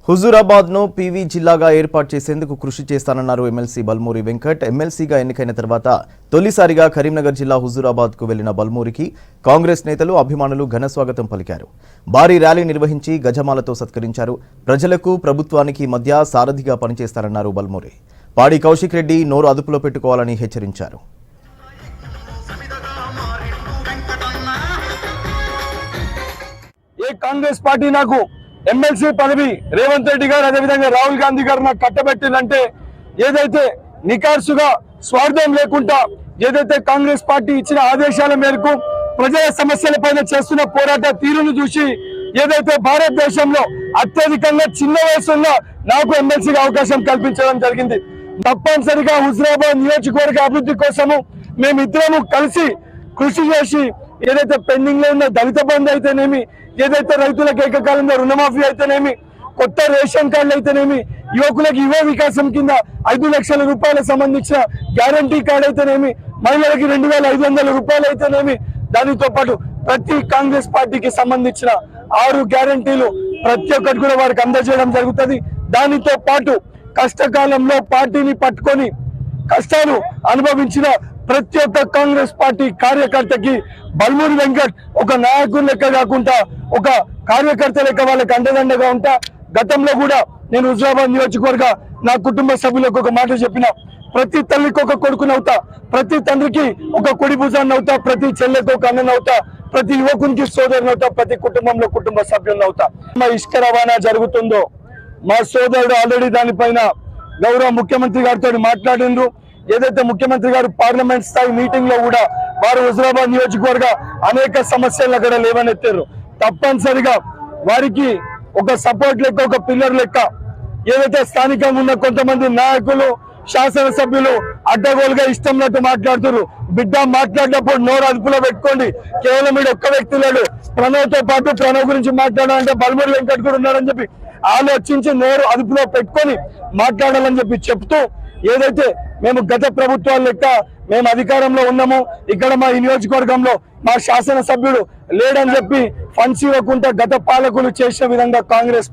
హుజూరాబాద్ ను పీవీ జిల్లాగా ఏర్పాటు చేసేందుకు కృషి చేస్తానన్నారు ఎమ్మెల్సీ బల్మూరి వెంకట్. ఎమ్మెల్సీగా ఎన్నికైన తర్వాత తొలిసారిగా కరీంనగర్ జిల్లా హుజూరాబాద్ కు వెళ్లిన బల్మూరికి కాంగ్రెస్ నేతలు అభిమానులు ఘన స్వాగతం పలికారు. భారీ ర్యాలీ నిర్వహించి గజమాలతో సత్కరించారు. ప్రజలకు ప్రభుత్వానికి మధ్య సారథిగా పనిచేస్తారన్నారు బల్మూరి. పాడి కౌశిక్ రెడ్డి నోరు అదుపులో పెట్టుకోవాలని హెచ్చరించారు. కాంగ్రెస్ పార్టీ నాకు ఎమ్మెల్సీ పదవి రేవంత్ రెడ్డి గారు అదేవిధంగా రాహుల్ గాంధీ గారు నాకు కట్టబెట్టిందంటే ఏదైతే నికార్సుగా స్వార్థం లేకుండా ఏదైతే కాంగ్రెస్ పార్టీ ఇచ్చిన ఆదేశాల మేరకు ప్రజల సమస్యలపైన చేస్తున్న పోరాట తీరును చూసి ఏదైతే భారతదేశంలో అత్యధికంగా చిన్న వయసులో నాకు ఎమ్మెల్సీగా అవకాశం కల్పించడం జరిగింది. తప్పనిసరిగా హుజూరాబాద్ నియోజకవర్గ అభివృద్ధి కోసము మేమిద్దరము కలిసి కృషి చేసి ఏదైతే పెండింగ్ లో ఉన్న దళిత బంధు అయితేనేమి, ఏదైతే రైతులకు ఏకకాలంలో రుణమాఫీ అయితేనేమి, కొత్త రేషన్ కార్డులు అయితేనేమి, యువకులకు యువ వికాసం కింద 5 లక్షల రూపాయలకు సంబంధించిన గ్యారంటీ కార్డు అయితేనేమి, మహిళలకి 2500 రూపాయలు అయితేనేమి, దానితో పాటు ప్రతి కాంగ్రెస్ పార్టీకి సంబంధించిన 6 గ్యారంటీలు ప్రతి ఒక్కటి కూడా వారికి అందజేయడం జరుగుతుంది. దానితో పాటు కష్టకాలంలో పార్టీని పట్టుకొని కష్టాలు అనుభవించిన ప్రతి ఒక్క కాంగ్రెస్ పార్టీ కార్యకర్తకి బల్మూరి వెంకట్ ఒక నాయకుని లెక్క కాకుండా ఒక కార్యకర్త లెక్క వాళ్ళకి అండదండగా ఉంటా. గతంలో కూడా నేను హుజూరాబాద్ నియోజకవర్గ నా కుటుంబ సభ్యులకు ఒక మాట చెప్పిన, ప్రతి తల్లికి ఒక కొడుకునవుతా, ప్రతి తండ్రికి ఒక కొడి భుజాన్ని అవుతా, ప్రతి చెల్లెకి ఒక అన్ననవుతా, ప్రతి యువకునికి సోదరునవుతా, ప్రతి కుటుంబంలో కుటుంబ సభ్యులనవుతా. మా ఇసుక రవాణా జరుగుతుందో మా సోదరుడు ఆల్రెడీ దానిపైన గౌరవ ముఖ్యమంత్రి గారితో మాట్లాడిండ్రు. ఏదైతే ముఖ్యమంత్రి గారు పార్లమెంట్ స్థాయి మీటింగ్ లో కూడా వారు హుజూరాబాద్ నియోజకవర్గ అనేక సమస్యలు అక్కడ లేవనెత్తారు. తప్పనిసరిగా వారికి ఒక సపోర్ట్ లెక్క, ఒక పిల్లర్ లెక్క ఏదైతే స్థానికంగా ఉన్న కొంతమంది నాయకులు శాసనసభ్యులు అడ్డగోలుగా ఇష్టంన్నట్టు మాట్లాడుతున్నారు. బిడ్డ మాట్లాడినప్పుడు నోరు అదుపులో పెట్టుకోండి. కేవలం వీడు ఒక్క వ్యక్తి లేడు, ప్రణవ్తో పాటు ప్రణవ్ గురించి మాట్లాడాలంటే బల్మూరి వెంకట్ కూడా ఉన్నాడని చెప్పి ఆలోచించి నోరు అదుపులో పెట్టుకొని మాట్లాడాలని చెప్పి చెప్తూ, ఏదైతే మేము గత ప్రభుత్వాల లెక్క మేము అధికారంలో ఉన్నాము, ఇక్కడ మా ఈ నియోజకవర్గంలో మా శాసనసభ్యుడు లేడని చెప్పి ఫండ్స్ ఇవ్వకుండా గత పాలకులు చేసిన విధంగా కాంగ్రెస్